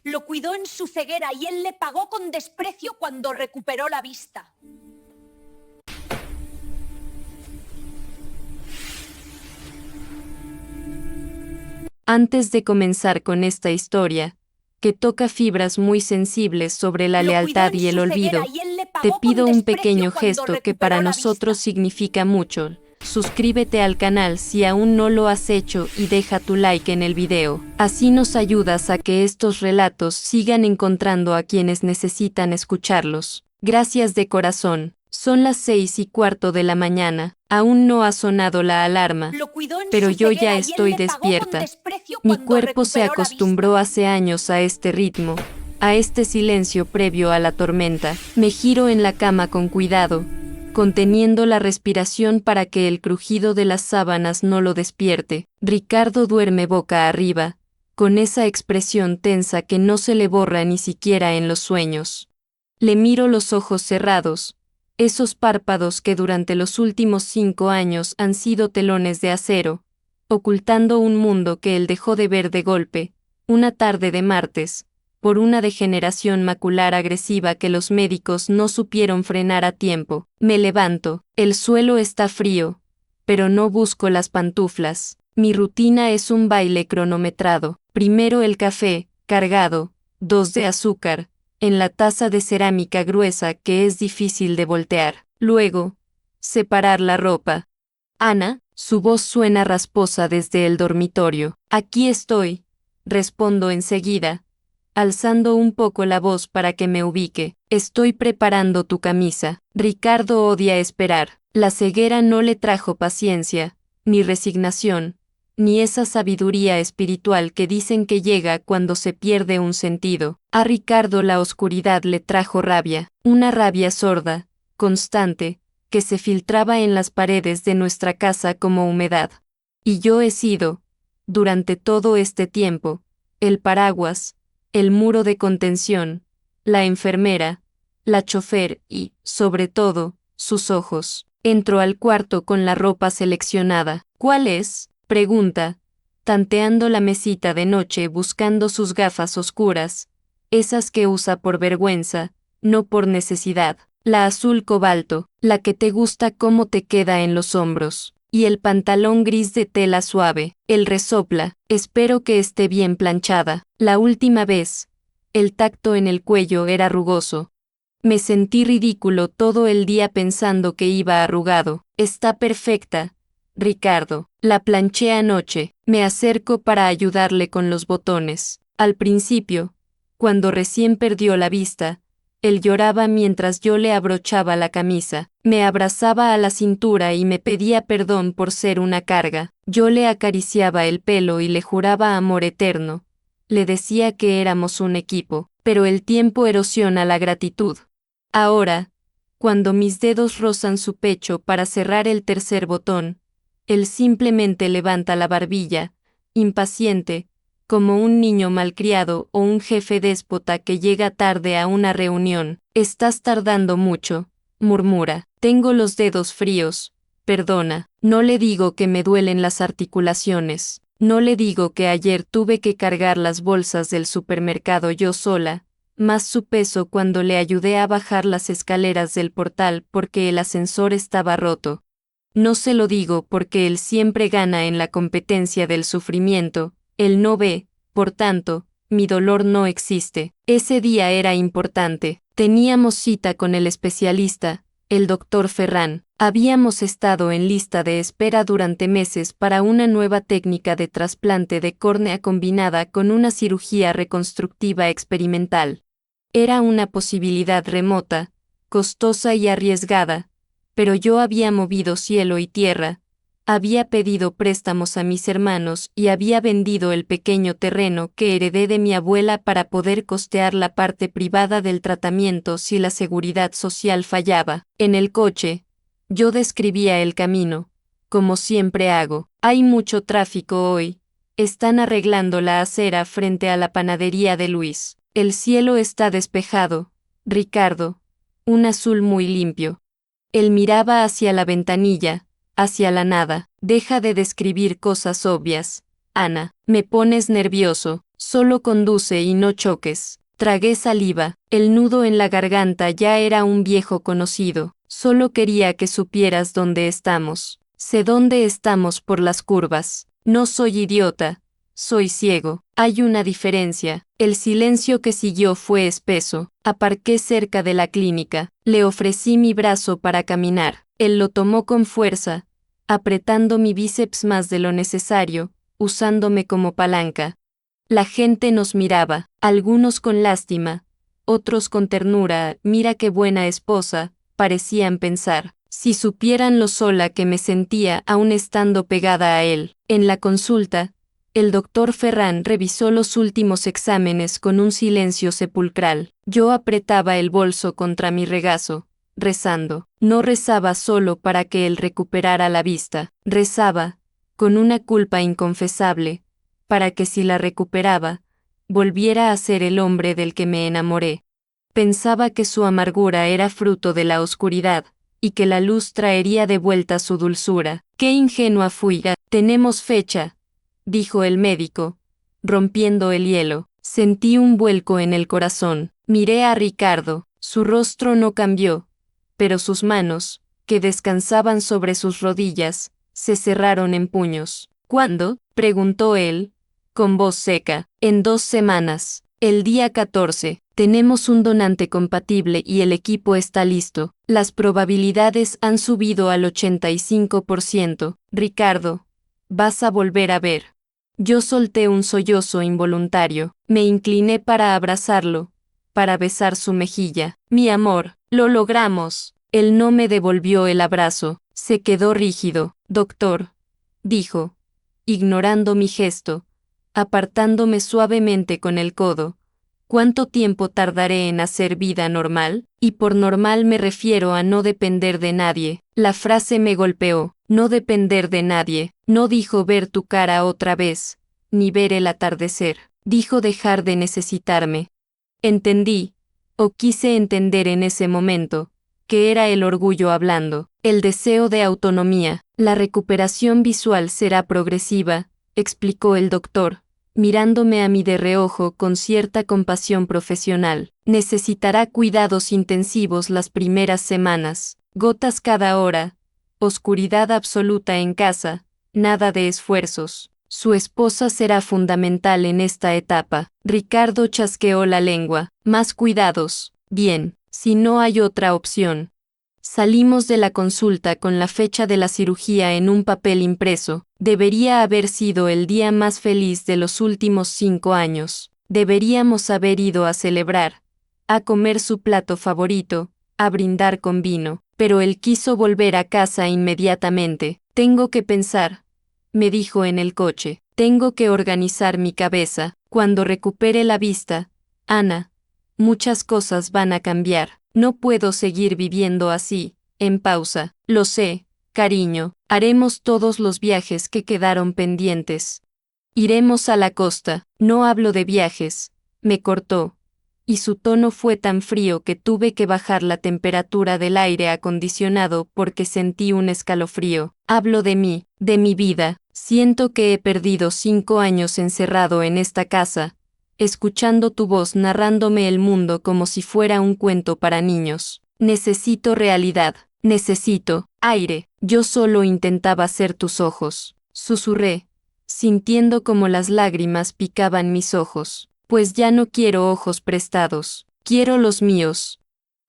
Lo cuidó en su ceguera y él le pagó con desprecio cuando recuperó la vista. Antes de comenzar con esta historia, que toca fibras muy sensibles sobre la lealtad y el olvido, te pido un pequeño gesto que para nosotros significa mucho. Suscríbete al canal si aún no lo has hecho y deja tu like en el video. Así nos ayudas a que estos relatos sigan encontrando a quienes necesitan escucharlos. Gracias de corazón. Son las 6:15 de la mañana. Aún no ha sonado la alarma, pero yo ya estoy despierta. Mi cuerpo se acostumbró hace años a este ritmo, a este silencio previo a la tormenta. Me giro en la cama con cuidado, conteniendo la respiración para que el crujido de las sábanas no lo despierte. Ricardo duerme boca arriba, con esa expresión tensa que no se le borra ni siquiera en los sueños. Le miro los ojos cerrados, esos párpados que durante los últimos 5 años han sido telones de acero, ocultando un mundo que él dejó de ver de golpe, una tarde de martes, por una degeneración macular agresiva que los médicos no supieron frenar a tiempo. Me levanto, el suelo está frío, pero no busco las pantuflas. Mi rutina es un baile cronometrado. Primero el café, cargado, 2 de azúcar, en la taza de cerámica gruesa que es difícil de voltear. Luego, separar la ropa. Ana, su voz suena rasposa desde el dormitorio. Aquí estoy, respondo enseguida, alzando un poco la voz para que me ubique. Estoy preparando tu camisa. Ricardo odia esperar. La ceguera no le trajo paciencia, ni resignación, ni esa sabiduría espiritual que dicen que llega cuando se pierde un sentido. A Ricardo la oscuridad le trajo rabia, una rabia sorda, constante, que se filtraba en las paredes de nuestra casa como humedad. Y yo he sido, durante todo este tiempo, el paraguas, el muro de contención, la enfermera, la chofer y, sobre todo, sus ojos. Entro al cuarto con la ropa seleccionada. ¿Cuál es?, pregunta, tanteando la mesita de noche buscando sus gafas oscuras, esas que usa por vergüenza, no por necesidad. La azul cobalto, la que te gusta cómo te queda en los hombros. Y el pantalón gris de tela suave. Él resopla, espero que esté bien planchada. La última vez, el tacto en el cuello era rugoso. Me sentí ridículo todo el día pensando que iba arrugado. Está perfecta, Ricardo. La planché anoche. Me acerco para ayudarle con los botones. Al principio, cuando recién perdió la vista, él lloraba mientras yo le abrochaba la camisa. Me abrazaba a la cintura y me pedía perdón por ser una carga. Yo le acariciaba el pelo y le juraba amor eterno. Le decía que éramos un equipo, pero el tiempo erosiona la gratitud. Ahora, cuando mis dedos rozan su pecho para cerrar el tercer botón, él simplemente levanta la barbilla, impaciente, como un niño malcriado o un jefe déspota que llega tarde a una reunión. Estás tardando mucho, murmura. Tengo los dedos fríos, perdona. No le digo que me duelen las articulaciones. No le digo que ayer tuve que cargar las bolsas del supermercado yo sola, más su peso cuando le ayudé a bajar las escaleras del portal porque el ascensor estaba roto. No se lo digo porque él siempre gana en la competencia del sufrimiento. Él no ve, por tanto, mi dolor no existe. Ese día era importante. Teníamos cita con el especialista, el doctor Ferran. Habíamos estado en lista de espera durante meses para una nueva técnica de trasplante de córnea combinada con una cirugía reconstructiva experimental. Era una posibilidad remota, costosa y arriesgada, pero yo había movido cielo y tierra, había pedido préstamos a mis hermanos y había vendido el pequeño terreno que heredé de mi abuela para poder costear la parte privada del tratamiento si la seguridad social fallaba. En el coche, yo describía el camino, como siempre hago. Hay mucho tráfico hoy. Están arreglando la acera frente a la panadería de Luis. El cielo está despejado, Ricardo, un azul muy limpio. Él miraba hacia la ventanilla, hacia la nada. Deja de describir cosas obvias, Ana. Me pones nervioso. Solo conduce y no choques. Tragué saliva. El nudo en la garganta ya era un viejo conocido. Solo quería que supieras dónde estamos. Sé dónde estamos por las curvas. No soy idiota. Soy ciego. Hay una diferencia. El silencio que siguió fue espeso. Aparqué cerca de la clínica. Le ofrecí mi brazo para caminar. Él lo tomó con fuerza, apretando mi bíceps más de lo necesario, usándome como palanca. La gente nos miraba, algunos con lástima, otros con ternura. Mira qué buena esposa, parecían pensar. Si supieran lo sola que me sentía aún estando pegada a él. En la consulta, el doctor Ferran revisó los últimos exámenes con un silencio sepulcral. Yo apretaba el bolso contra mi regazo, rezando. No rezaba solo para que él recuperara la vista, rezaba, con una culpa inconfesable, para que si la recuperaba, volviera a ser el hombre del que me enamoré. Pensaba que su amargura era fruto de la oscuridad, y que la luz traería de vuelta su dulzura. ¡Qué ingenua fui! Tenemos fecha, dijo el médico, rompiendo el hielo. Sentí un vuelco en el corazón. Miré a Ricardo, su rostro no cambió, pero sus manos, que descansaban sobre sus rodillas, se cerraron en puños. ¿Cuándo?, preguntó él, con voz seca. En 2 semanas, el día 14, tenemos un donante compatible y el equipo está listo. Las probabilidades han subido al 85%. Ricardo, vas a volver a ver. Yo solté un sollozo involuntario. Me incliné para abrazarlo, para besar su mejilla. Mi amor, lo logramos. Él no me devolvió el abrazo, se quedó rígido. Doctor, dijo, ignorando mi gesto, apartándome suavemente con el codo. ¿Cuánto tiempo tardaré en hacer vida normal? Y por normal me refiero a no depender de nadie. La frase me golpeó. No depender de nadie. No dijo ver tu cara otra vez, ni ver el atardecer. Dijo dejar de necesitarme. Entendí, o quise entender en ese momento, que era el orgullo hablando, el deseo de autonomía. La recuperación visual será progresiva, explicó el doctor, mirándome a mí de reojo con cierta compasión profesional. Necesitará cuidados intensivos las primeras semanas, gotas cada hora, oscuridad absoluta en casa, nada de esfuerzos. Su esposa será fundamental en esta etapa. Ricardo chasqueó la lengua. Más cuidados. Bien, si no hay otra opción. Salimos de la consulta con la fecha de la cirugía en un papel impreso. Debería haber sido el día más feliz de los últimos 5 años. Deberíamos haber ido a celebrar, a comer su plato favorito, a brindar con vino. Pero él quiso volver a casa inmediatamente. Tengo que pensar, me dijo en el coche. Tengo que organizar mi cabeza. Cuando recupere la vista, Ana, muchas cosas van a cambiar. No puedo seguir viviendo así, en pausa. Lo sé, cariño. Haremos todos los viajes que quedaron pendientes. Iremos a la costa. No hablo de viajes, me cortó. Y su tono fue tan frío que tuve que bajar la temperatura del aire acondicionado porque sentí un escalofrío. Hablo de mí, de mi vida. Siento que he perdido 5 años encerrado en esta casa, escuchando tu voz narrándome el mundo como si fuera un cuento para niños. Necesito realidad, necesito aire. Yo solo intentaba ser tus ojos, susurré, sintiendo como las lágrimas picaban mis ojos. Pues ya no quiero ojos prestados, quiero los míos.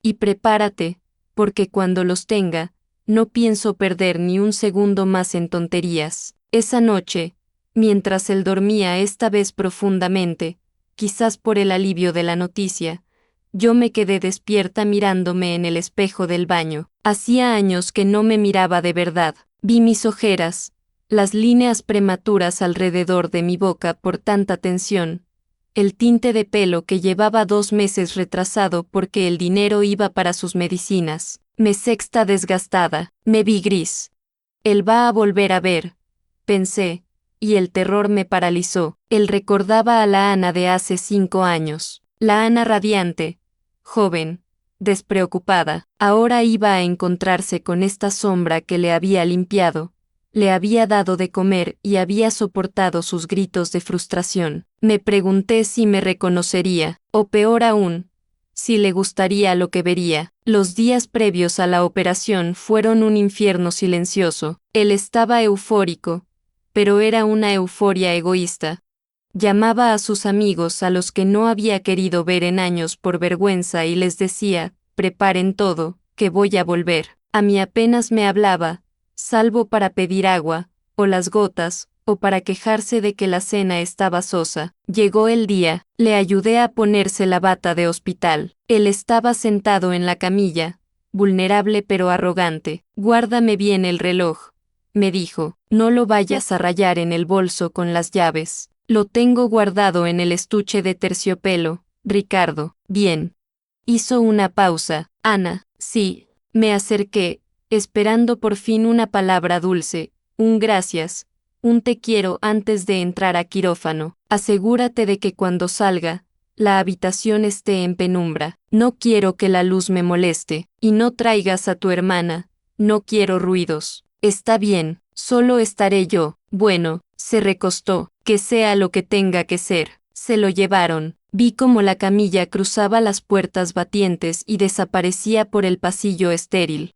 Y prepárate, porque cuando los tenga, no pienso perder ni un segundo más en tonterías. Esa noche, mientras él dormía esta vez profundamente, quizás por el alivio de la noticia, yo me quedé despierta mirándome en el espejo del baño. Hacía años que no me miraba de verdad. Vi mis ojeras, las líneas prematuras alrededor de mi boca por tanta tensión, el tinte de pelo que llevaba 2 meses retrasado porque el dinero iba para sus medicinas. Me sexta desgastada, me vi gris. Él va a volver a ver, pensé, y el terror me paralizó. Él recordaba a la Ana de hace 5 años, la Ana radiante, joven, despreocupada. Ahora iba a encontrarse con esta sombra que le había limpiado, Le había dado de comer y había soportado sus gritos de frustración. Me pregunté si me reconocería, o peor aún, si le gustaría lo que vería. Los días previos a la operación fueron un infierno silencioso. Él estaba eufórico, pero era una euforia egoísta. Llamaba a sus amigos a los que no había querido ver en años por vergüenza y les decía, preparen todo, que voy a volver. A mí apenas me hablaba, salvo para pedir agua, o las gotas, o para quejarse de que la cena estaba sosa. Llegó el día, le ayudé a ponerse la bata de hospital. Él estaba sentado en la camilla, vulnerable pero arrogante. Guárdame bien el reloj, me dijo, no lo vayas a rayar en el bolso con las llaves. Lo tengo guardado en el estuche de terciopelo, Ricardo. Bien. Hizo una pausa. Ana, sí. Me acerqué, esperando por fin una palabra dulce, un gracias, un te quiero antes de entrar a quirófano. Asegúrate de que cuando salga, la habitación esté en penumbra. No quiero que la luz me moleste, y no traigas a tu hermana. No quiero ruidos. Está bien, solo estaré yo. Bueno, se recostó, que sea lo que tenga que ser. Se lo llevaron. Vi cómo la camilla cruzaba las puertas batientes y desaparecía por el pasillo estéril.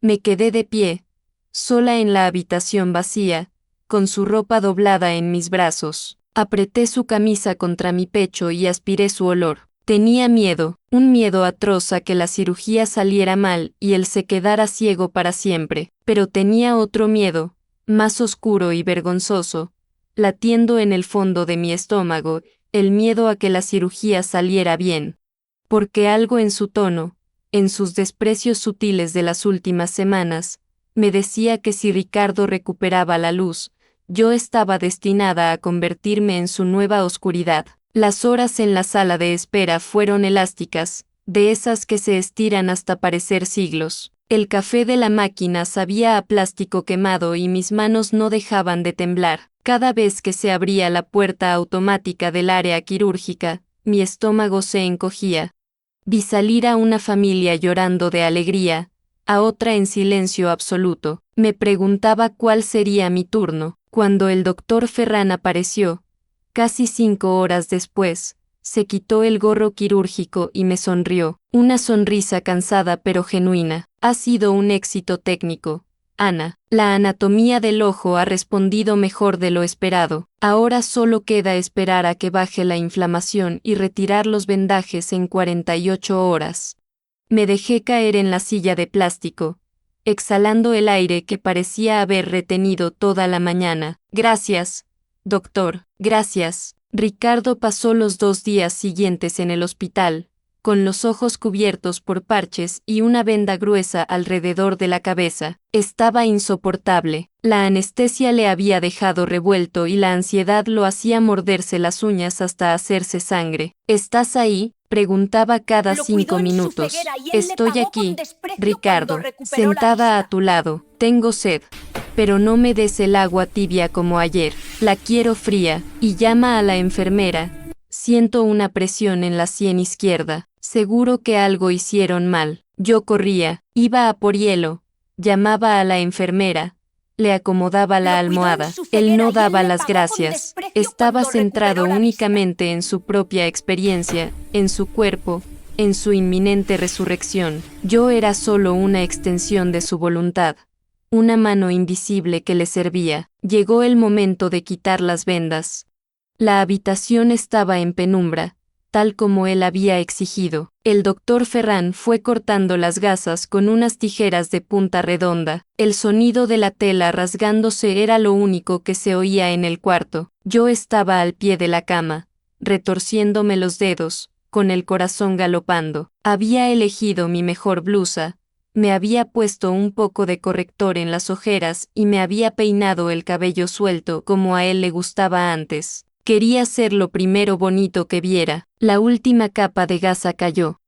Me quedé de pie, sola en la habitación vacía, con su ropa doblada en mis brazos. Apreté su camisa contra mi pecho y aspiré su olor. Tenía miedo, un miedo atroz a que la cirugía saliera mal y él se quedara ciego para siempre. Pero tenía otro miedo, más oscuro y vergonzoso, latiendo en el fondo de mi estómago, el miedo a que la cirugía saliera bien. Porque algo en su tono, en sus desprecios sutiles de las últimas semanas, me decía que si Ricardo recuperaba la luz, yo estaba destinada a convertirme en su nueva oscuridad. Las horas en la sala de espera fueron elásticas, de esas que se estiran hasta parecer siglos. El café de la máquina sabía a plástico quemado y mis manos no dejaban de temblar. Cada vez que se abría la puerta automática del área quirúrgica, mi estómago se encogía. Vi salir a una familia llorando de alegría, a otra en silencio absoluto. Me preguntaba cuál sería mi turno. Cuando el doctor Ferran apareció, casi 5 horas después, se quitó el gorro quirúrgico y me sonrió. Una sonrisa cansada pero genuina. Ha sido un éxito técnico, Ana. La anatomía del ojo ha respondido mejor de lo esperado. Ahora solo queda esperar a que baje la inflamación y retirar los vendajes en 48 horas. Me dejé caer en la silla de plástico, exhalando el aire que parecía haber retenido toda la mañana. Gracias, doctor, gracias. Ricardo pasó los 2 días siguientes en el hospital, con los ojos cubiertos por parches y una venda gruesa alrededor de la cabeza. Estaba insoportable. La anestesia le había dejado revuelto y la ansiedad lo hacía morderse las uñas hasta hacerse sangre. ¿Estás ahí?, preguntaba cada 5 minutos. Estoy aquí, Ricardo, sentada a tu lado. Tengo sed. Pero no me des el agua tibia como ayer. La quiero fría. Y llama a la enfermera. Siento una presión en la sien izquierda. Seguro que algo hicieron mal. Yo corría, iba a por hielo, llamaba a la enfermera, le acomodaba la almohada. Él no daba las gracias. Estaba centrado únicamente en su propia experiencia, en su cuerpo, en su inminente resurrección. Yo era solo una extensión de su voluntad, una mano invisible que le servía. Llegó el momento de quitar las vendas. La habitación estaba en penumbra, tal como él había exigido. El doctor Ferran fue cortando las gasas con unas tijeras de punta redonda. El sonido de la tela rasgándose era lo único que se oía en el cuarto. Yo estaba al pie de la cama, retorciéndome los dedos, con el corazón galopando. Había elegido mi mejor blusa, me había puesto un poco de corrector en las ojeras y me había peinado el cabello suelto como a él le gustaba antes. Quería ser lo primero bonito que viera. La última capa de gasa cayó.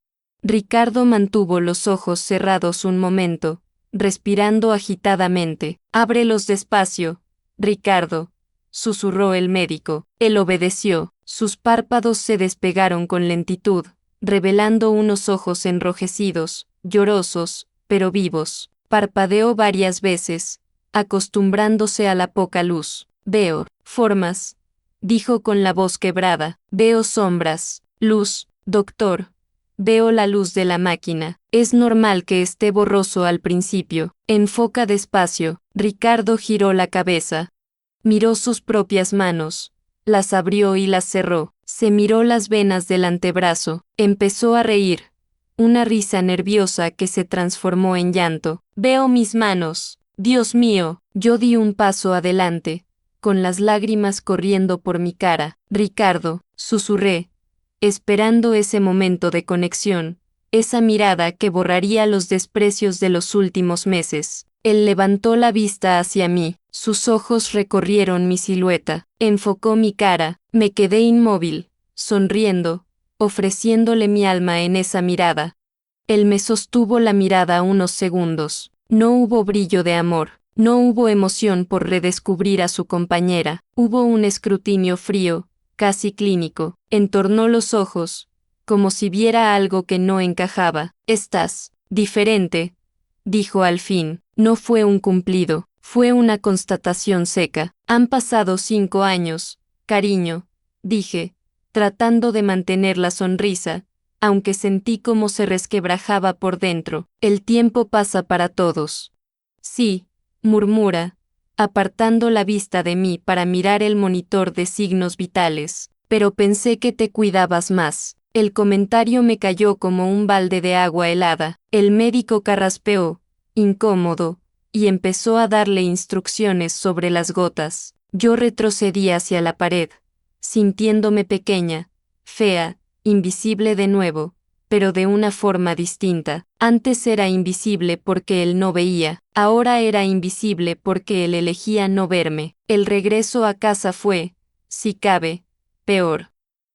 Ricardo mantuvo los ojos cerrados un momento, respirando agitadamente. Ábrelos despacio, Ricardo, susurró el médico. Él obedeció. Sus párpados se despegaron con lentitud, revelando unos ojos enrojecidos, llorosos, pero vivos. Parpadeó varias veces, acostumbrándose a la poca luz. Veo formas, dijo con la voz quebrada. Veo sombras. Luz, doctor. Veo la luz de la máquina. Es normal que esté borroso al principio. Enfoca despacio. Ricardo giró la cabeza. Miró sus propias manos. Las abrió y las cerró. Se miró las venas del antebrazo. Empezó a reír. Una risa nerviosa que se transformó en llanto. Veo mis manos. Dios mío. Yo di un paso adelante, con las lágrimas corriendo por mi cara. Ricardo, susurré, esperando ese momento de conexión, esa mirada que borraría los desprecios de los últimos meses. Él levantó la vista hacia mí, sus ojos recorrieron mi silueta, enfocó mi cara, me quedé inmóvil, sonriendo, ofreciéndole mi alma en esa mirada. Él me sostuvo la mirada unos segundos. No hubo brillo de amor, no hubo emoción por redescubrir a su compañera, hubo un escrutinio frío, casi clínico. Entornó los ojos, como si viera algo que no encajaba. Estás diferente, dijo al fin. No fue un cumplido, fue una constatación seca. Han pasado 5 años, cariño, dije, tratando de mantener la sonrisa, aunque sentí cómo se resquebrajaba por dentro. El tiempo pasa para todos. Sí, murmura, apartando la vista de mí para mirar el monitor de signos vitales. Pero pensé que te cuidabas más. El comentario me cayó como un balde de agua helada. El médico carraspeó, incómodo, y empezó a darle instrucciones sobre las gotas. Yo retrocedí hacia la pared, sintiéndome pequeña, fea, invisible de nuevo, pero de una forma distinta. Antes era invisible porque él no veía, ahora era invisible porque él elegía no verme. El regreso a casa fue, si cabe, peor.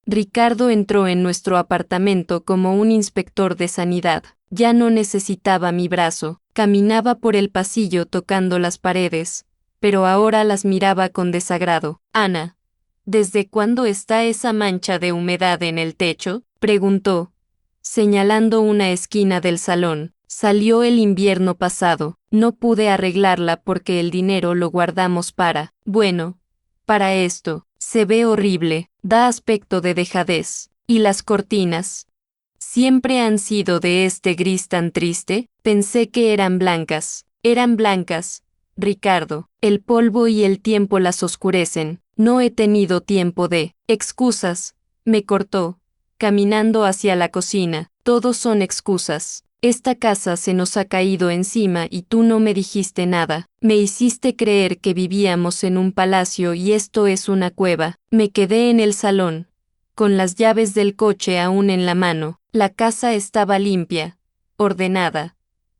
Ricardo entró en nuestro apartamento como un inspector de sanidad. Ya no necesitaba mi brazo, caminaba por el pasillo tocando las paredes, pero ahora las miraba con desagrado. Ana, ¿desde cuándo está esa mancha de humedad en el techo?, preguntó, señalando una esquina del salón. Salió el invierno pasado, no pude arreglarla porque el dinero lo guardamos para esto. Se ve horrible, da aspecto de dejadez. ¿Y las cortinas? ¿Siempre han sido de este gris tan triste? Pensé que eran blancas, Ricardo. El polvo y el tiempo las oscurecen. No he tenido tiempo de excusas, me cortó, caminando hacia la cocina. Todos son excusas. Esta casa se nos ha caído encima y tú no me dijiste nada. Me hiciste creer que vivíamos en un palacio y esto es una cueva. Me quedé en el salón, con las llaves del coche aún en la mano. La casa estaba limpia, ordenada,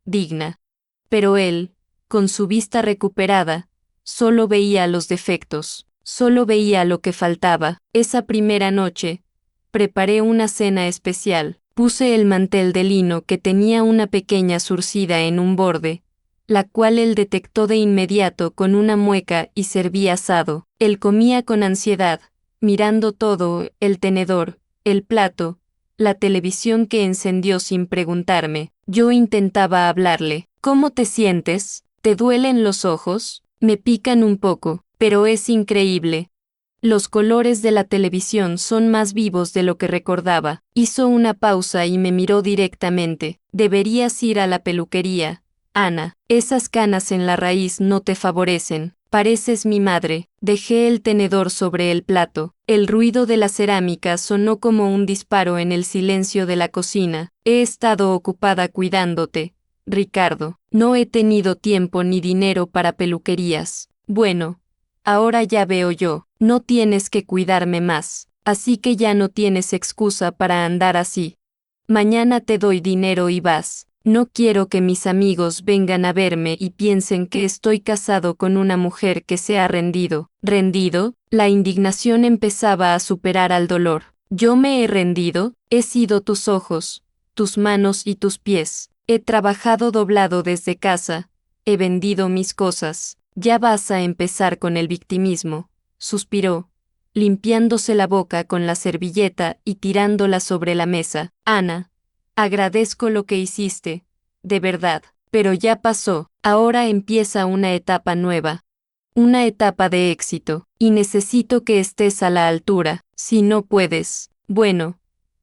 digna. Pero él, con su vista recuperada, solo veía los defectos, solo veía lo que faltaba. Esa primera noche, preparé una cena especial. Puse el mantel de lino que tenía una pequeña zurcida en un borde, la cual él detectó de inmediato con una mueca y serví asado. Él comía con ansiedad, mirando todo, el tenedor, el plato, la televisión que encendió sin preguntarme. Yo intentaba hablarle. ¿Cómo te sientes? ¿Te duelen los ojos? Me pican un poco, pero es increíble. Los colores de la televisión son más vivos de lo que recordaba. Hizo una pausa y me miró directamente. Deberías ir a la peluquería, Ana. Esas canas en la raíz no te favorecen. Pareces mi madre. Dejé el tenedor sobre el plato. El ruido de la cerámica sonó como un disparo en el silencio de la cocina. He estado ocupada cuidándote, Ricardo. No he tenido tiempo ni dinero para peluquerías. Bueno, ahora ya veo yo. No tienes que cuidarme más, así que ya no tienes excusa para andar así. Mañana te doy dinero y vas. No quiero que mis amigos vengan a verme y piensen que estoy casado con una mujer que se ha rendido. ¿Rendido? La indignación empezaba a superar al dolor. ¿Yo me he rendido? He sido tus ojos, tus manos y tus pies. He trabajado doblado desde casa. He vendido mis cosas. Ya vas a empezar con el victimismo. Suspiró, limpiándose la boca con la servilleta y tirándola sobre la mesa. Ana, agradezco lo que hiciste, de verdad. Pero ya pasó, ahora empieza una etapa nueva. Una etapa de éxito, y necesito que estés a la altura. Si no puedes, bueno,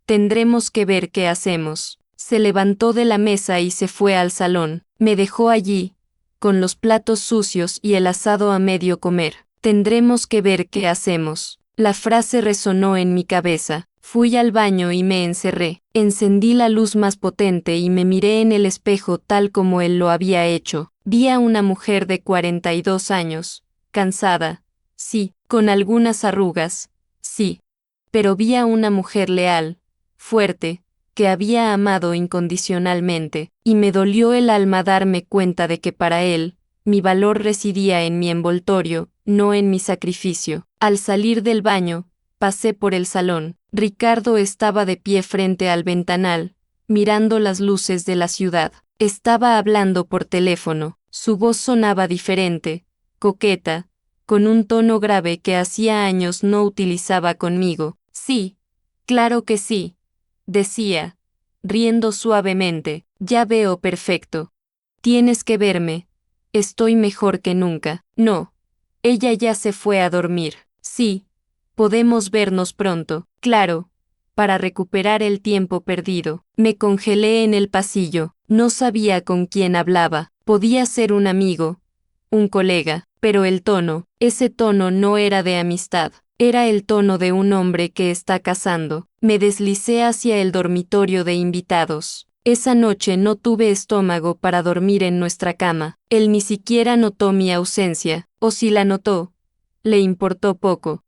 tendremos que ver qué hacemos. Se levantó de la mesa y se fue al salón. Me dejó allí, con los platos sucios y el asado a medio comer. Tendremos que ver qué hacemos. La frase resonó en mi cabeza. Fui al baño y me encerré. Encendí la luz más potente y me miré en el espejo tal como él lo había hecho. Vi a una mujer de 42 años, cansada, sí, con algunas arrugas, sí. Pero vi a una mujer leal, fuerte, que había amado incondicionalmente, y me dolió el alma darme cuenta de que para él, mi valor residía en mi envoltorio, no en mi sacrificio. Al salir del baño, pasé por el salón. Ricardo estaba de pie frente al ventanal, mirando las luces de la ciudad. Estaba hablando por teléfono. Su voz sonaba diferente, coqueta, con un tono grave que hacía años no utilizaba conmigo. Sí, claro que sí, decía, riendo suavemente. Ya veo perfecto. Tienes que verme. Estoy mejor que nunca. No. Ella ya se fue a dormir. Sí. Podemos vernos pronto, claro, para recuperar el tiempo perdido. Me congelé en el pasillo, no sabía con quién hablaba. Podía ser un amigo, un colega, pero el tono, ese tono no era de amistad, era el tono de un hombre que está cazando. Me deslicé hacia el dormitorio de invitados. Esa noche no tuve estómago para dormir en nuestra cama. Él ni siquiera notó mi ausencia, o si la notó, le importó poco.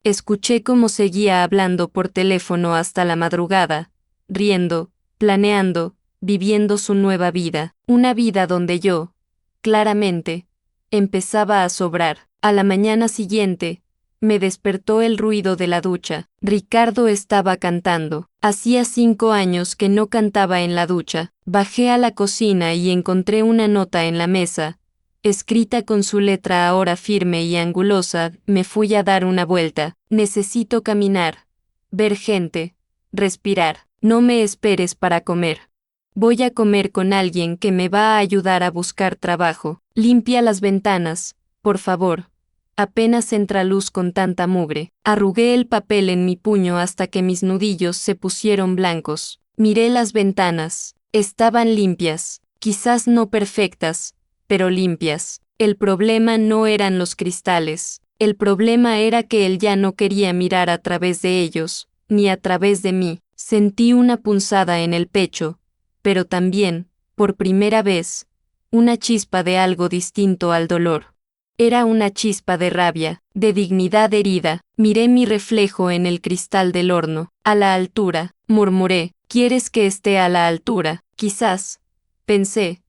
Escuché cómo seguía hablando por teléfono hasta la madrugada, riendo, planeando, viviendo su nueva vida, una vida donde yo, claramente, empezaba a sobrar. A la mañana siguiente, me despertó el ruido de la ducha. Ricardo estaba cantando. Hacía 5 años que no cantaba en la ducha. Bajé a la cocina y encontré una nota en la mesa, escrita con su letra ahora firme y angulosa. Me fui a dar una vuelta. Necesito caminar, ver gente, respirar. No me esperes para comer. Voy a comer con alguien que me va a ayudar a buscar trabajo. Limpia las ventanas, por favor. Apenas entra luz con tanta mugre. Arrugué el papel en mi puño hasta que mis nudillos se pusieron blancos. Miré las ventanas. Estaban limpias, quizás no perfectas, pero limpias. El problema no eran los cristales. El problema era que él ya no quería mirar a través de ellos, ni a través de mí. Sentí una punzada en el pecho, pero también, por primera vez, una chispa de algo distinto al dolor. Era una chispa de rabia, de dignidad herida. Miré mi reflejo en el cristal del horno. A la altura, murmuré. ¿Quieres que esté a la altura? Quizás. Pensé.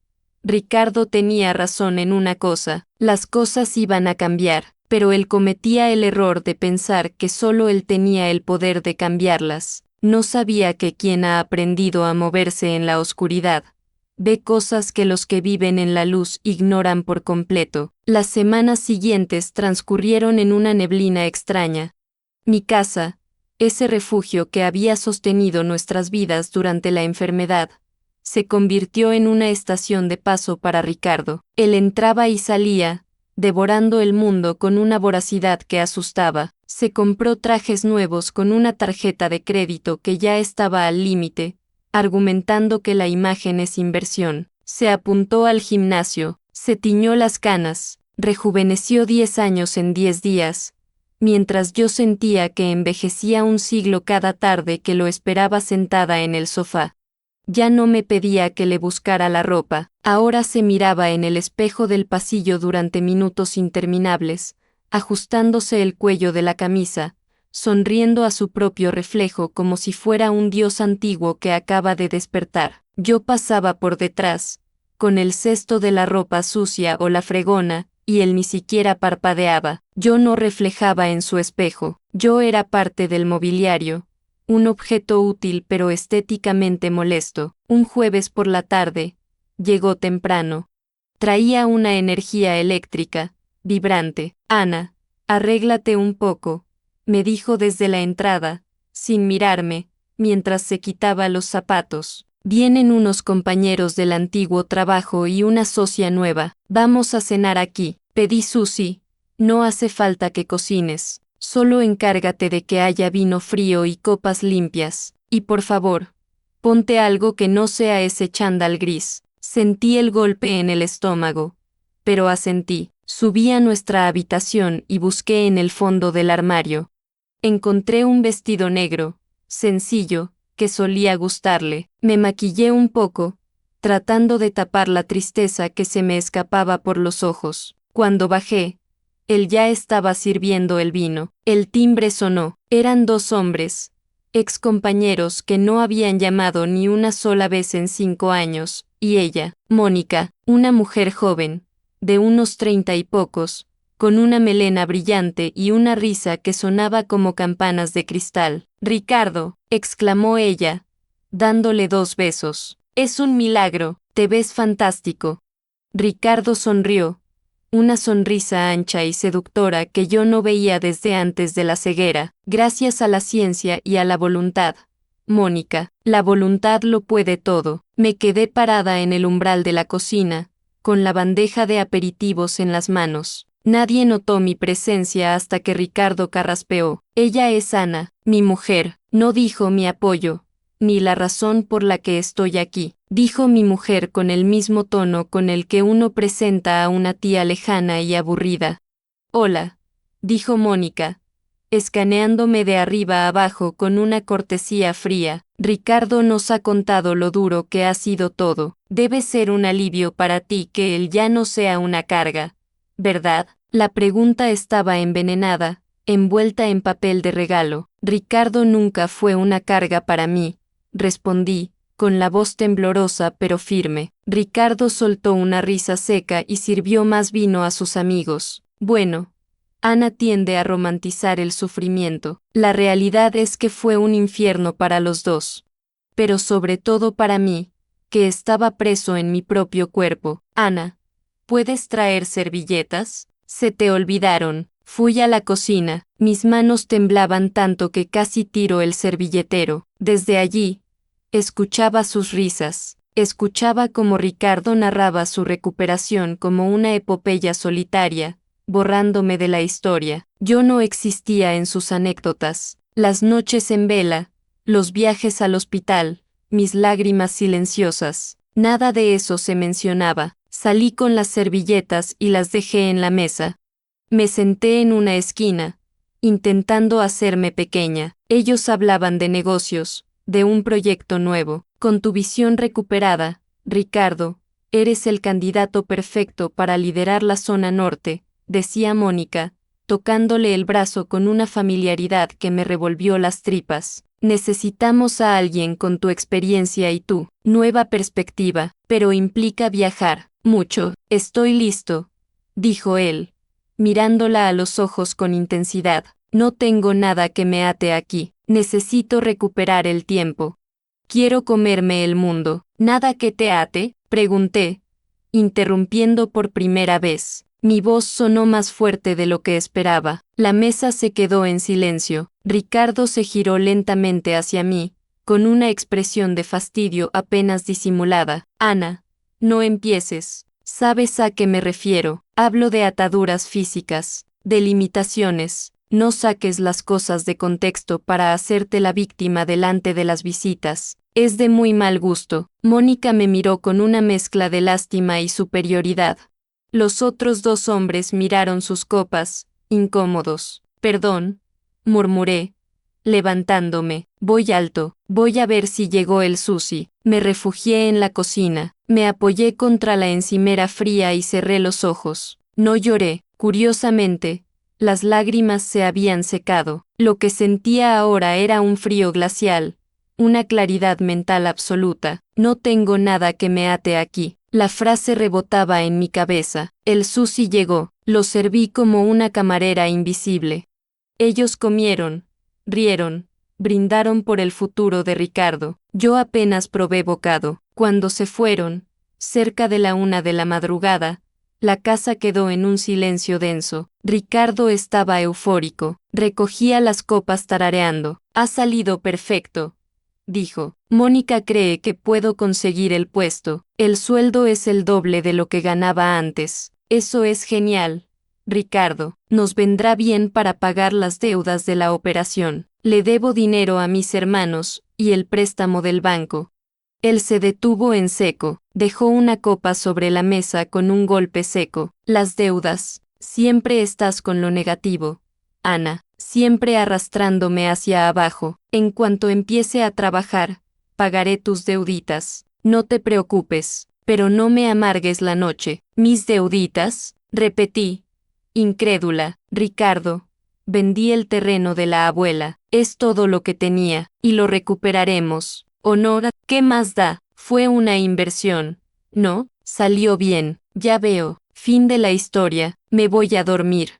Ricardo tenía razón en una cosa. Las cosas iban a cambiar, pero él cometía el error de pensar que solo él tenía el poder de cambiarlas. No sabía que quien ha aprendido a moverse en la oscuridad ve cosas que los que viven en la luz ignoran por completo. Las semanas siguientes transcurrieron en una neblina extraña. Mi casa, ese refugio que había sostenido nuestras vidas durante la enfermedad, se convirtió en una estación de paso para Ricardo. Él entraba y salía, devorando el mundo con una voracidad que asustaba. Se compró trajes nuevos con una tarjeta de crédito que ya estaba al límite, argumentando que la imagen es inversión. Se apuntó al gimnasio, se tiñó las canas, rejuveneció 10 años en 10 días, mientras yo sentía que envejecía un siglo cada tarde que lo esperaba sentada en el sofá. Ya no me pedía que le buscara la ropa, ahora se miraba en el espejo del pasillo durante minutos interminables, ajustándose el cuello de la camisa, sonriendo a su propio reflejo como si fuera un dios antiguo que acaba de despertar. Yo pasaba por detrás, con el cesto de la ropa sucia o la fregona, y él ni siquiera parpadeaba. Yo no reflejaba en su espejo, yo era parte del mobiliario, un objeto útil pero estéticamente molesto. Un jueves por la tarde, llegó temprano. Traía una energía eléctrica, vibrante. Ana, arréglate un poco, me dijo desde la entrada, sin mirarme, mientras se quitaba los zapatos. Vienen unos compañeros del antiguo trabajo y una socia nueva. Vamos a cenar aquí. Pedí sushi. No hace falta que cocines. Solo encárgate de que haya vino frío y copas limpias. Y por favor, ponte algo que no sea ese chándal gris. Sentí el golpe en el estómago, pero asentí. Subí a nuestra habitación y busqué en el fondo del armario. Encontré un vestido negro, sencillo, que solía gustarle. Me maquillé un poco, tratando de tapar la tristeza que se me escapaba por los ojos. Cuando bajé, él ya estaba sirviendo el vino. El timbre sonó. Eran 2 hombres, excompañeros que no habían llamado ni una sola vez en 5 años, y ella, Mónica, una mujer joven, de unos 30 y pocos, con una melena brillante y una risa que sonaba como campanas de cristal. «Ricardo», exclamó ella, dándole 2 besos. «Es un milagro, te ves fantástico». Ricardo sonrió, una sonrisa ancha y seductora que yo no veía desde antes de la ceguera. «Gracias a la ciencia y a la voluntad, Mónica, la voluntad lo puede todo». Me quedé parada en el umbral de la cocina, con la bandeja de aperitivos en las manos. Nadie notó mi presencia hasta que Ricardo carraspeó. «Ella es Ana, mi mujer», no dijo mi apoyo, ni la razón por la que estoy aquí. Dijo mi mujer con el mismo tono con el que uno presenta a una tía lejana y aburrida. «Hola», dijo Mónica, escaneándome de arriba a abajo con una cortesía fría. «Ricardo nos ha contado lo duro que ha sido todo. Debe ser un alivio para ti que él ya no sea una carga, ¿verdad?». La pregunta estaba envenenada, envuelta en papel de regalo. «Ricardo nunca fue una carga para mí», respondí, con la voz temblorosa pero firme. Ricardo soltó una risa seca y sirvió más vino a sus amigos. «Bueno, Ana tiende a romantizar el sufrimiento. La realidad es que fue un infierno para los dos. Pero sobre todo para mí, que estaba preso en mi propio cuerpo. Ana, ¿puedes traer servilletas? Se te olvidaron». Fui a la cocina. Mis manos temblaban tanto que casi tiro el servilletero. Desde allí, escuchaba sus risas. Escuchaba cómo Ricardo narraba su recuperación como una epopeya solitaria, borrándome de la historia. Yo no existía en sus anécdotas. Las noches en vela, los viajes al hospital, mis lágrimas silenciosas, nada de eso se mencionaba. Salí con las servilletas y las dejé en la mesa. Me senté en una esquina, intentando hacerme pequeña. Ellos hablaban de negocios, de un proyecto nuevo. «Con tu visión recuperada, Ricardo, eres el candidato perfecto para liderar la zona norte», decía Mónica, tocándole el brazo con una familiaridad que me revolvió las tripas. «Necesitamos a alguien con tu experiencia y tu nueva perspectiva, pero implica viajar mucho». «Estoy listo», dijo él, mirándola a los ojos con intensidad. «No tengo nada que me ate aquí. Necesito recuperar el tiempo. Quiero comerme el mundo». «¿Nada que te ate?», pregunté, interrumpiendo por primera vez. Mi voz sonó más fuerte de lo que esperaba. La mesa se quedó en silencio. Ricardo se giró lentamente hacia mí, con una expresión de fastidio apenas disimulada. «Ana, no empieces. Sabes a qué me refiero. Hablo de ataduras físicas, de limitaciones. No saques las cosas de contexto para hacerte la víctima delante de las visitas. Es de muy mal gusto». Mónica me miró con una mezcla de lástima y superioridad. Los otros 2 hombres miraron sus copas, incómodos. «Perdón», murmuré, levantándome. «Voy alto. Voy a ver si llegó el sushi». Me refugié en la cocina. Me apoyé contra la encimera fría y cerré los ojos. No lloré. Curiosamente, las lágrimas se habían secado. Lo que sentía ahora era un frío glacial, una claridad mental absoluta. «No tengo nada que me ate aquí». La frase rebotaba en mi cabeza. El sushi llegó. Lo serví como una camarera invisible. Ellos comieron, rieron, brindaron por el futuro de Ricardo. Yo apenas probé bocado. Cuando se fueron, cerca de la 1 de la madrugada, la casa quedó en un silencio denso. Ricardo estaba eufórico. Recogía las copas tarareando. «Ha salido perfecto», dijo. Mónica cree que puedo conseguir el puesto. El sueldo es el doble de lo que ganaba antes. Eso es genial, Ricardo. Nos vendrá bien para pagar las deudas de la operación. Le debo dinero a mis hermanos, y el préstamo del banco. Él se detuvo en seco, dejó una copa sobre la mesa con un golpe seco. Las deudas. Siempre estás con lo negativo, Ana, siempre arrastrándome hacia abajo. En cuanto empiece a trabajar, pagaré tus deuditas. No te preocupes, pero no me amargues la noche. ¿Mis deuditas?, repetí, incrédula. Ricardo, vendí el terreno de la abuela. Es todo lo que tenía, y lo recuperaremos. Honor, ¿qué más da? Fue una inversión. No, salió bien. Ya veo. Fin de la historia. Me voy a dormir.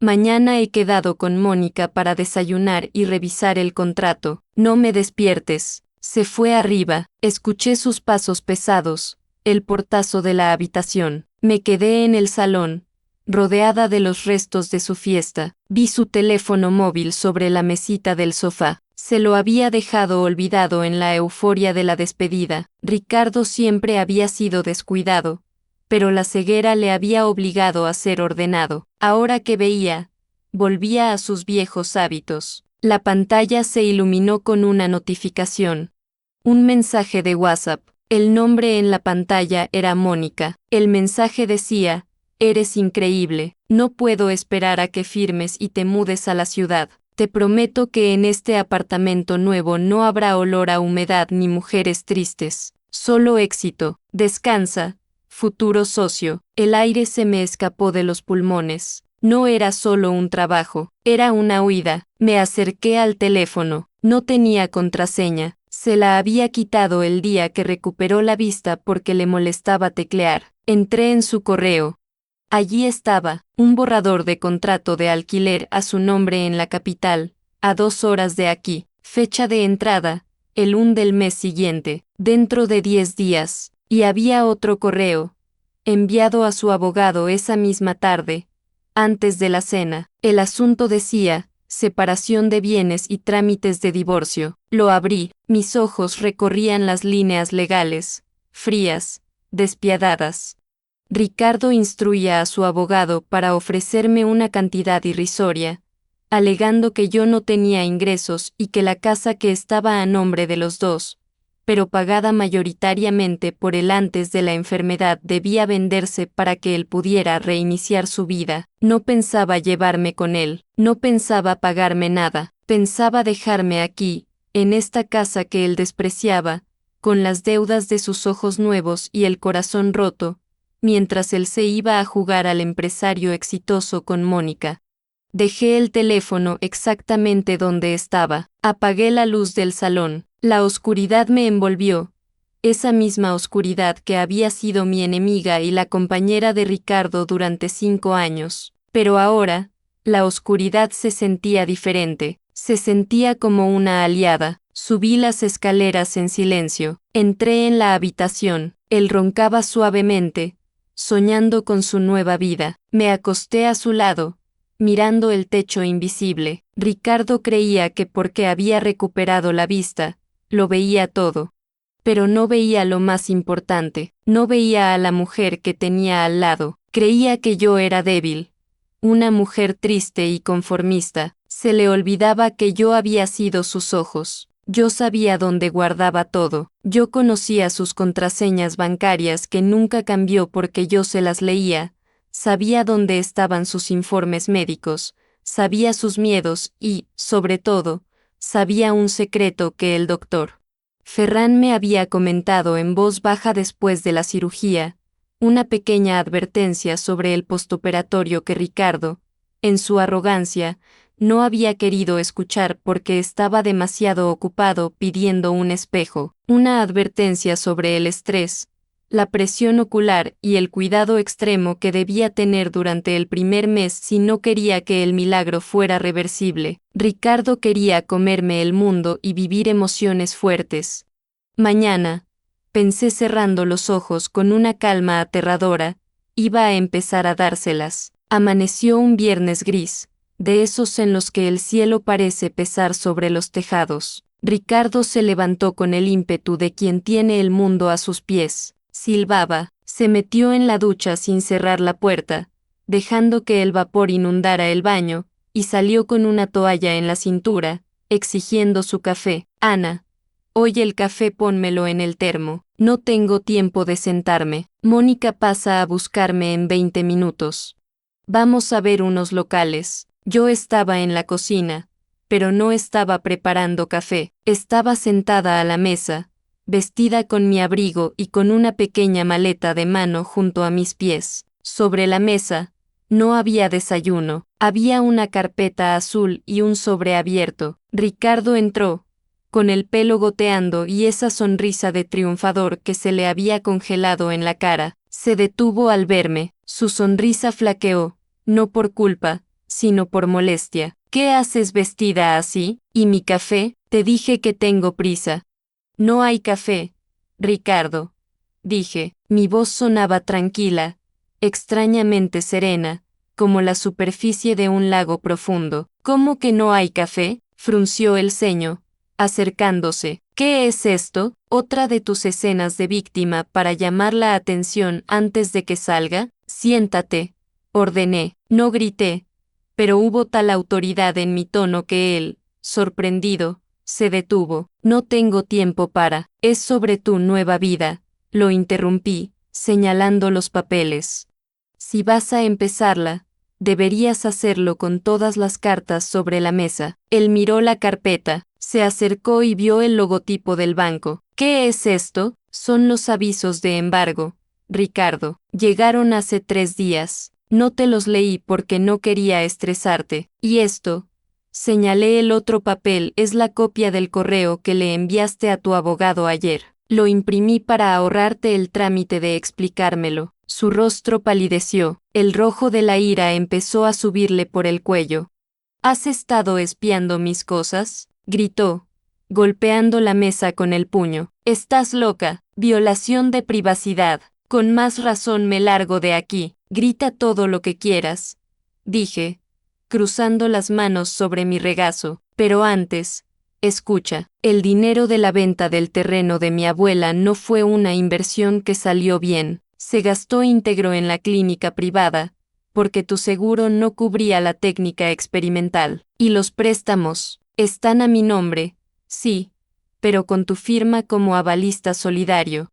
Mañana he quedado con Mónica para desayunar y revisar el contrato. No me despiertes. Se fue arriba. Escuché sus pasos pesados, el portazo de la habitación. Me quedé en el salón, rodeada de los restos de su fiesta. Vi su teléfono móvil sobre la mesita del sofá. Se lo había dejado olvidado en la euforia de la despedida. Ricardo siempre había sido descuidado, pero la ceguera le había obligado a ser ordenado. Ahora que veía, volvía a sus viejos hábitos. La pantalla se iluminó con una notificación. Un mensaje de WhatsApp. El nombre en la pantalla era Mónica. El mensaje decía: eres increíble. No puedo esperar a que firmes y te mudes a la ciudad. Te prometo que en este apartamento nuevo no habrá olor a humedad ni mujeres tristes. Solo éxito. Descansa, futuro socio. El aire se me escapó de los pulmones. No era solo un trabajo, era una huida. Me acerqué al teléfono. No tenía contraseña. Se la había quitado el día que recuperó la vista porque le molestaba teclear. Entré en su correo. Allí estaba, un borrador de contrato de alquiler a su nombre en la capital, a 2 horas de aquí. Fecha de entrada, el 1 del mes siguiente, dentro de 10 días. Y había otro correo, enviado a su abogado esa misma tarde, antes de la cena. El asunto decía: separación de bienes y trámites de divorcio. Lo abrí, mis ojos recorrían las líneas legales, frías, despiadadas. Ricardo instruía a su abogado para ofrecerme una cantidad irrisoria, alegando que yo no tenía ingresos y que la casa que estaba a nombre de los dos, pero pagada mayoritariamente por él antes de la enfermedad, debía venderse para que él pudiera reiniciar su vida. No pensaba llevarme con él, no pensaba pagarme nada, pensaba dejarme aquí, en esta casa que él despreciaba, con las deudas de sus ojos nuevos y el corazón roto, mientras él se iba a jugar al empresario exitoso con Mónica. Dejé el teléfono exactamente donde estaba, apagué la luz del salón. La oscuridad me envolvió, esa misma oscuridad que había sido mi enemiga y la compañera de Ricardo durante 5 años. Pero ahora, la oscuridad se sentía diferente, se sentía como una aliada. Subí las escaleras en silencio, entré en la habitación. Él roncaba suavemente, soñando con su nueva vida. Me acosté a su lado, mirando el techo invisible. Ricardo creía que porque había recuperado la vista, lo veía todo. Pero no veía lo más importante, no veía a la mujer que tenía al lado. Creía que yo era débil, una mujer triste y conformista. Se le olvidaba que yo había sido sus ojos. Yo sabía dónde guardaba todo. Yo conocía sus contraseñas bancarias que nunca cambió porque yo se las leía. Sabía dónde estaban sus informes médicos, sabía sus miedos y, sobre todo, sabía un secreto que el doctor Ferran me había comentado en voz baja después de la cirugía, una pequeña advertencia sobre el postoperatorio que Ricardo, en su arrogancia, no había querido escuchar porque estaba demasiado ocupado pidiendo un espejo, una advertencia sobre el estrés, la presión ocular y el cuidado extremo que debía tener durante el primer mes si no quería que el milagro fuera reversible. Ricardo quería comerme el mundo y vivir emociones fuertes. Mañana, pensé cerrando los ojos con una calma aterradora, iba a empezar a dárselas. Amaneció un viernes gris, de esos en los que el cielo parece pesar sobre los tejados. Ricardo se levantó con el ímpetu de quien tiene el mundo a sus pies. Silbaba, se metió en la ducha sin cerrar la puerta, dejando que el vapor inundara el baño, y salió con una toalla en la cintura, exigiendo su café. Ana, hoy el café pónmelo en el termo. No tengo tiempo de sentarme. Mónica pasa a buscarme en 20 minutos. Vamos a ver unos locales. Yo estaba en la cocina, pero no estaba preparando café. Estaba sentada a la mesa, vestida con mi abrigo y con una pequeña maleta de mano junto a mis pies. Sobre la mesa, no había desayuno. Había una carpeta azul y un sobre abierto. Ricardo entró, con el pelo goteando y esa sonrisa de triunfador que se le había congelado en la cara. Se detuvo al verme, su sonrisa flaqueó, no por culpa, sino por molestia. ¿Qué haces vestida así? ¿Y mi café? Te dije que tengo prisa. No hay café, Ricardo, dije. Mi voz sonaba tranquila, extrañamente serena, como la superficie de un lago profundo. ¿Cómo que no hay café? Frunció el ceño, acercándose. ¿Qué es esto? ¿Otra de tus escenas de víctima para llamar la atención antes de que salga? Siéntate, ordené. No grité, pero hubo tal autoridad en mi tono que él, sorprendido, se detuvo. No tengo tiempo para. Es sobre tu nueva vida, lo interrumpí, señalando los papeles. Si vas a empezarla, deberías hacerlo con todas las cartas sobre la mesa. Él miró la carpeta, se acercó y vio el logotipo del banco. ¿Qué es esto? Son los avisos de embargo, Ricardo. Llegaron hace 3 días. No te los leí porque no quería estresarte. Y esto, señalé el otro papel, es la copia del correo que le enviaste a tu abogado ayer. Lo imprimí para ahorrarte el trámite de explicármelo. Su rostro palideció, el rojo de la ira empezó a subirle por el cuello. ¿Has estado espiando mis cosas? Gritó, golpeando la mesa con el puño. Estás loca, violación de privacidad. Con más razón me largo de aquí. Grita todo lo que quieras, dije, cruzando las manos sobre mi regazo, pero antes, escucha, el dinero de la venta del terreno de mi abuela no fue una inversión que salió bien, se gastó íntegro en la clínica privada, porque tu seguro no cubría la técnica experimental, y los préstamos están a mi nombre, sí, pero con tu firma como avalista solidario.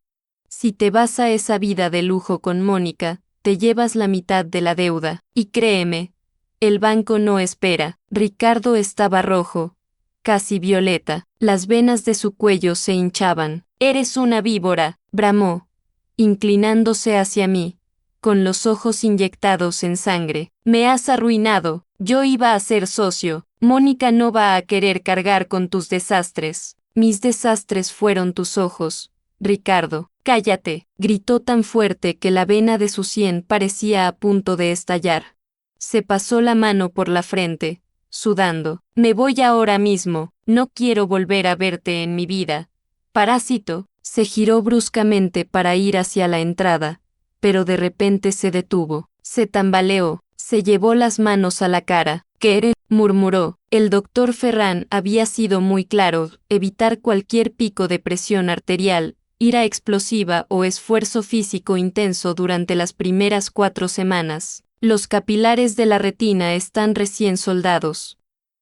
Si te vas a esa vida de lujo con Mónica, te llevas la mitad de la deuda, y créeme, el banco no espera. Ricardo estaba rojo, casi violeta, las venas de su cuello se hinchaban. Eres una víbora, bramó, inclinándose hacia mí, con los ojos inyectados en sangre. Me has arruinado, yo iba a ser socio, Mónica no va a querer cargar con tus desastres. Mis desastres fueron tus ojos, Ricardo. Cállate, gritó tan fuerte que la vena de su sien parecía a punto de estallar. Se pasó la mano por la frente, sudando. Me voy ahora mismo, no quiero volver a verte en mi vida. Parásito, se giró bruscamente para ir hacia la entrada, pero de repente se detuvo, se tambaleó, se llevó las manos a la cara. ¿Qué? Murmuró. El doctor Ferran había sido muy claro, evitar cualquier pico de presión arterial, ira explosiva o esfuerzo físico intenso durante las primeras 4 semanas. Los capilares de la retina están recién soldados.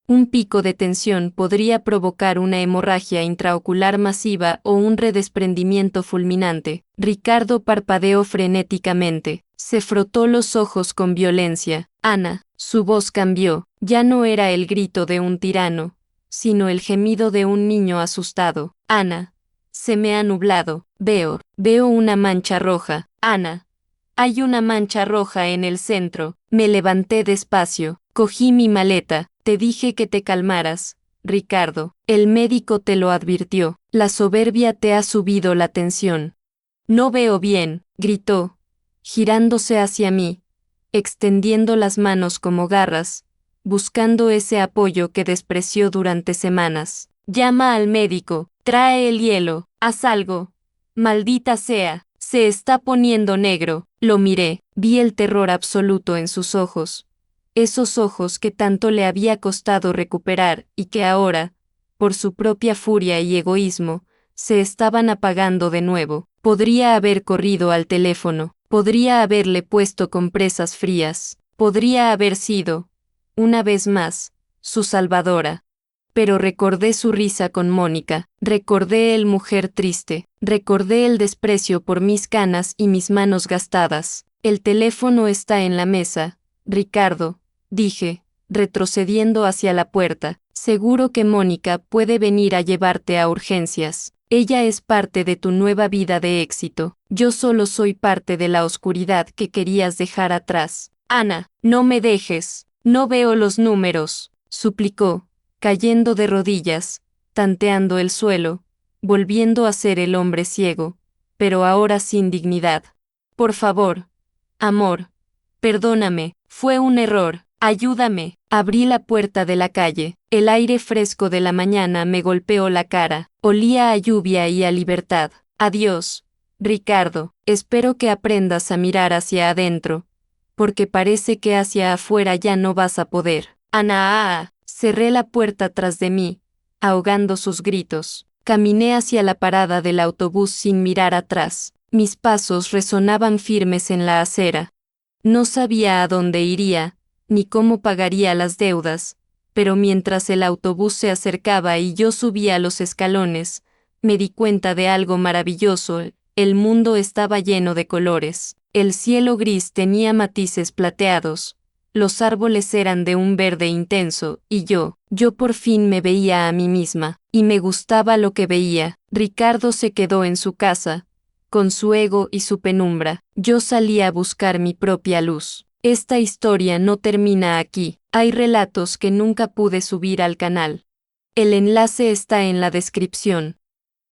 Un pico de tensión podría provocar una hemorragia intraocular masiva o un redesprendimiento fulminante. Ricardo parpadeó frenéticamente. Se frotó los ojos con violencia. Ana, su voz cambió. Ya no era el grito de un tirano, sino el gemido de un niño asustado. Ana. Se me ha nublado. Veo una mancha roja. Ana. Hay una mancha roja en el centro. Me levanté despacio. Cogí mi maleta. Te dije que te calmaras, Ricardo. El médico te lo advirtió. La soberbia te ha subido la tensión. No veo bien, gritó, girándose hacia mí, extendiendo las manos como garras, buscando ese apoyo que despreció durante semanas. Llama al médico. Trae el hielo, haz algo. Maldita sea, se está poniendo negro. Lo miré, vi el terror absoluto en sus ojos. Esos ojos que tanto le había costado recuperar y que ahora, por su propia furia y egoísmo, se estaban apagando de nuevo. Podría haber corrido al teléfono, podría haberle puesto compresas frías, podría haber sido, una vez más, su salvadora. Pero recordé su risa con Mónica, recordé el mujer triste, recordé el desprecio por mis canas y mis manos gastadas. El teléfono está en la mesa, Ricardo, dije, retrocediendo hacia la puerta. Seguro que Mónica puede venir a llevarte a urgencias. Ella es parte de tu nueva vida de éxito. Yo solo soy parte de la oscuridad que querías dejar atrás. Ana, no me dejes. No veo los números, suplicó, cayendo de rodillas, tanteando el suelo, volviendo a ser el hombre ciego, pero ahora sin dignidad. Por favor, amor, perdóname, fue un error, ayúdame. Abrí la puerta de la calle, el aire fresco de la mañana me golpeó la cara, olía a lluvia y a libertad. Adiós, Ricardo, espero que aprendas a mirar hacia adentro, porque parece que hacia afuera ya no vas a poder. Ana, cerré la puerta tras de mí, ahogando sus gritos. Caminé hacia la parada del autobús sin mirar atrás. Mis pasos resonaban firmes en la acera. No sabía a dónde iría, ni cómo pagaría las deudas, pero mientras el autobús se acercaba y yo subía los escalones, me di cuenta de algo maravilloso. El mundo estaba lleno de colores. El cielo gris tenía matices plateados, los árboles eran de un verde intenso, y yo por fin me veía a mí misma, y me gustaba lo que veía. Ricardo se quedó en su casa, con su ego y su penumbra. Yo salí a buscar mi propia luz. Esta historia no termina aquí, hay relatos que nunca pude subir al canal. El enlace está en la descripción.